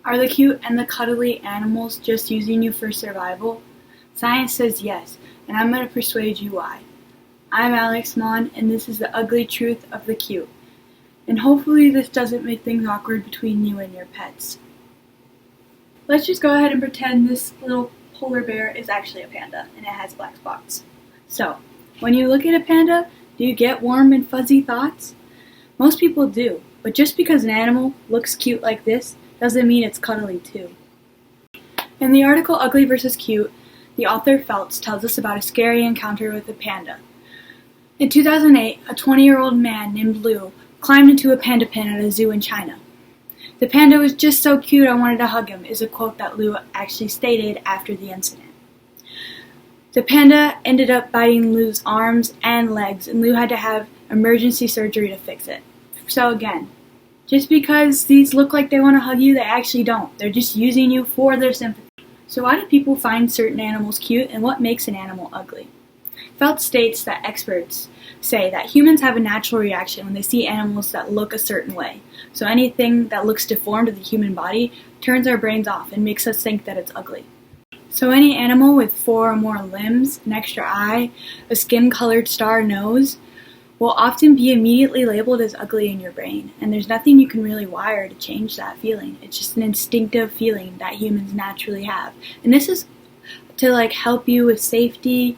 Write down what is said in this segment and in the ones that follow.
Are the cute and the cuddly animals just using you for survival? Science says yes, and I'm going to persuade you why. I'm Alex Mon, and this is the ugly truth of the cute. And hopefully this doesn't make things awkward between you and your pets. Let's just go ahead and pretend this little polar bear is actually a panda, and it has black spots. So, when you look at a panda, do you get warm and fuzzy thoughts? Most people do, but just because an animal looks cute like this doesn't mean it's cuddly too. In the article Ugly vs. Cute, the author Feltz tells us about a scary encounter with a panda. In 2008, a 20-year-old man named Lou climbed into a panda pen at a zoo in China. "The panda was just so cute I wanted to hug him," is a quote that Lou actually stated after the incident. The panda ended up biting Lou's arms and legs, and Lou had to have emergency surgery to fix it. So again, just because these look like they want to hug you, they actually don't. They're just using you for their sympathy. So why do people find certain animals cute, and what makes an animal ugly? Feltz states that experts say that humans have a natural reaction when they see animals that look a certain way. So anything that looks deformed to the human body turns our brains off and makes us think that it's ugly. So any animal with 4 or more limbs, an extra eye, a skin-colored star nose, will often be immediately labeled as ugly in your brain, and there's nothing you can really wire to change that feeling. It's just an instinctive feeling that humans naturally have. And this is to help you with safety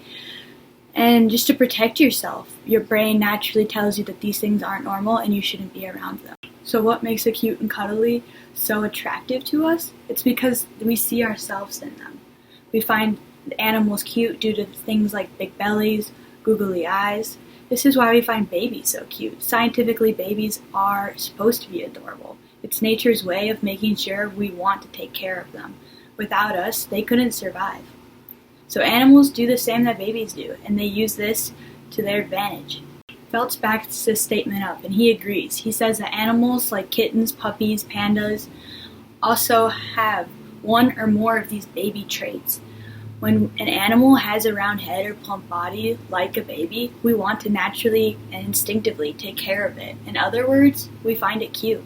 and just to protect yourself. Your brain naturally tells you that these things aren't normal and you shouldn't be around them. So what makes a cute and cuddly so attractive to us? It's because we see ourselves in them. We find animals cute due to things like big bellies, googly eyes. This is why we find babies so cute. Scientifically, babies are supposed to be adorable. It's nature's way of making sure we want to take care of them. Without us, they couldn't survive. So animals do the same that babies do, and they use this to their advantage. Feltz backs this statement up, and he agrees. He says that animals like kittens, puppies, pandas also have one or more of these baby traits. When an animal has a round head or plump body like a baby, we want to naturally and instinctively take care of it. In other words, we find it cute.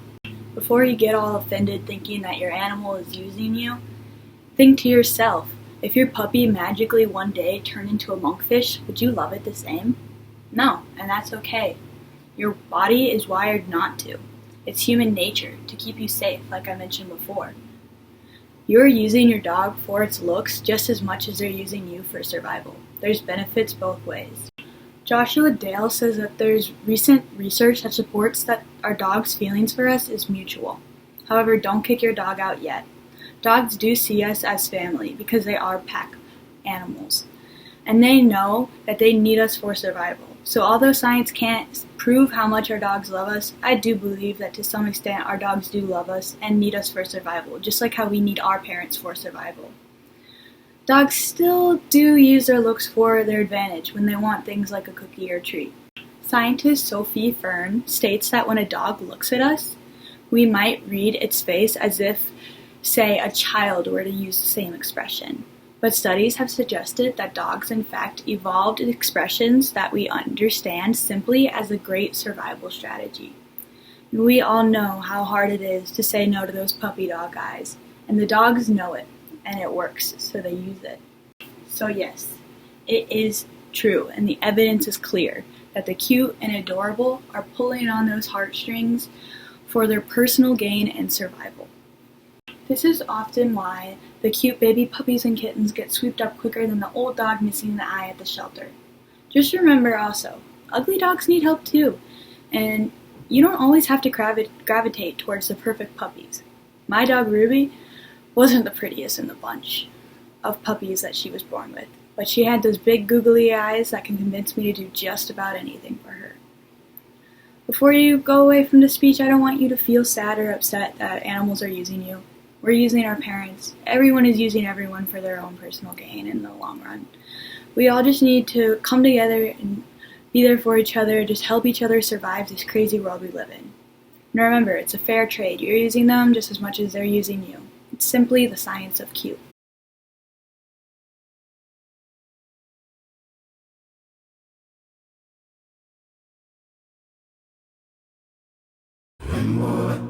Before you get all offended thinking that your animal is using you, think to yourself, if your puppy magically one day turned into a monkfish, would you love it the same? No, and that's okay. Your body is wired not to. It's human nature to keep you safe, like I mentioned before. You're using your dog for its looks just as much as they're using you for survival. There's benefits both ways. Joshua Dale says that there's recent research that supports that our dog's feelings for us is mutual. However, don't kick your dog out yet. Dogs do see us as family because they are pack animals, and they know that they need us for survival. So although science can't prove how much our dogs love us, I do believe that to some extent our dogs do love us and need us for survival, just like how we need our parents for survival. Dogs still do use their looks for their advantage when they want things like a cookie or treat. Scientist Sophie Fern states that when a dog looks at us, we might read its face as if, say, a child were to use the same expression. But studies have suggested that dogs in fact evolved expressions that we understand simply as a great survival strategy. And we all know how hard it is to say no to those puppy dog eyes, and the dogs know it, and it works, so they use it. So yes, it is true, and the evidence is clear that the cute and adorable are pulling on those heartstrings for their personal gain and survival. This is often why the cute baby puppies and kittens get swooped up quicker than the old dog missing the eye at the shelter. Just remember also, ugly dogs need help too, and you don't always have to gravitate towards the perfect puppies. My dog Ruby wasn't the prettiest in the bunch of puppies that she was born with, but she had those big googly eyes that can convince me to do just about anything for her. Before you go away from this speech, I don't want you to feel sad or upset that animals are using you. We're using our parents. Everyone is using everyone for their own personal gain in the long run. We all just need to come together and be there for each other, just help each other survive this crazy world we live in. And remember, it's a fair trade. You're using them just as much as they're using you. It's simply the science of cute. One more